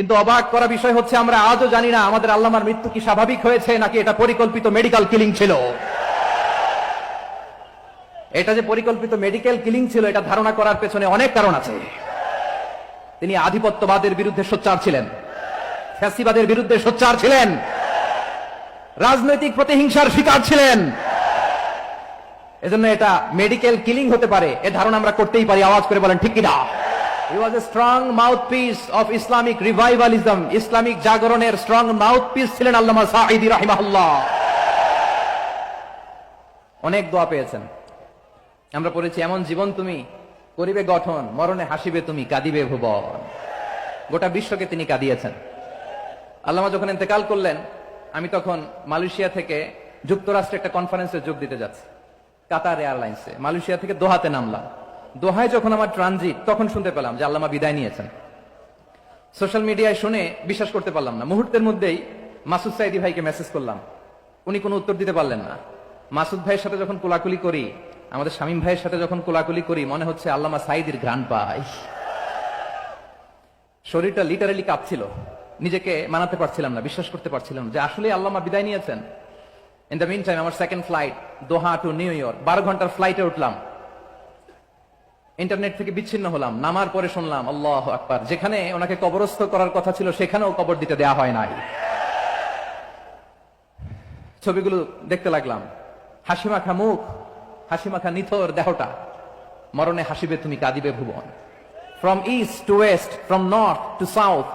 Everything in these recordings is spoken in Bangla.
কিন্তু অবাক করা বিষয় হচ্ছে আমরা আজও জানি না আমাদের আল্লামার মৃত্যু কি স্বাভাবিক হয়েছে নাকি এটা পরিকল্পিত মেডিকেল কিলিং ছিল। এটা যে পরিকল্পিত মেডিকেল কিলিং ছিল এটা ধারণা করার পেছনে অনেক কারণ আছে। তিনি আধিপত্যবাদের বিরুদ্ধে সোচ্চার ছিলেন, ফ্যাসিবাদের বিরুদ্ধে সোচ্চার ছিলেন, রাজনৈতিক প্রতিহিংসার শিকার ছিলেন। এজন্য এটা মেডিকেল কিলিং হতে পারে এ ধারণা আমরা করতেই পারি। আওয়াজ করে বলেন ঠিক কিনা? He was a strong mouthpiece of Islamic revivalism. Islamic জাগরণের স্ট্রং মাউথপিস ছিলেন আল্লামা সাঈদী রাহিমাহুল্লাহ। অনেক দোয়া পেয়েছেন, আমরা পড়েছি এমন জীবন তুমি করিবে গঠন, মরণে হাসিবে তুমি কাঁদিবে ভুবন। গোটা বিশ্বকে তিনি কাঁদিয়েছেন। আল্লামা যখন ইন্তেকাল করলেন আমি তখন মালয়েশিয়া থেকে যুক্তরাষ্ট্রে একটা কনফারেন্সে যোগ দিতে যাচ্ছি, কাতার এয়ারলাইন্সে। মালয়েশিয়া থেকে দোহাতে নামলাম। দোহায় যখন আমার ট্রানজিট তখন শুনতে পেলাম যে আল্লামা বিদায় নিয়েছেন। সোশ্যাল মিডিয়ায় শুনে বিশ্বাস করতে পারলাম না। মুহূর্তের মধ্যেই মাসুদ সাঈদী ভাইকে মেসেজ করলাম, উনি কোনো উত্তর দিতে পারলেন না। মাসুদ ভাইয়ের সাথে যখন কোলাকুলি করি, আমাদের শামীম ভাইয়ের সাথে যখন কোলাকুলি করি, মনে হচ্ছে আল্লামা সাঈদীর ঘ্রাণ পাই। শরীরটা লিটারালি কাঁপছিল, নিজেকে মানাতে পারছিলাম না, বিশ্বাস করতে পারছিলাম যে আসলে আল্লামা বিদায় নিয়েছেন। ইন দ্য মিন টাইম আমার সেকেন্ড ফ্লাইট দোহা টু নিউ ইয়র্ক, 12 ঘন্টার ফ্লাইটে উঠলাম। ইন্টারনেট থেকে বিচ্ছিন্ন হলাম। নামার পরে শুনলাম আল্লাহু আকবার, যেখানে ওনাকে কবরস্থ করার কথা ছিল সেখানেও কবর দিতে দেয়া হয় নাই। ছবিগুলো দেখতে লাগলাম, হাসিমাখা মুখ, হাসিমাখা নিথর দেহটা, মরণে হাসিবে তুমি কাঁদিবে ভুবন। From east to west, from north to south,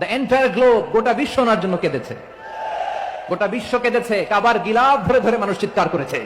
the entire globe, গোটা বিশ্ব ওনার জন্য কেঁদেছে, গোটা বিশ্ব কেঁদেছে। কাবার গিলাফ ধরে ধরে মানুষ চিৎকার করেছে।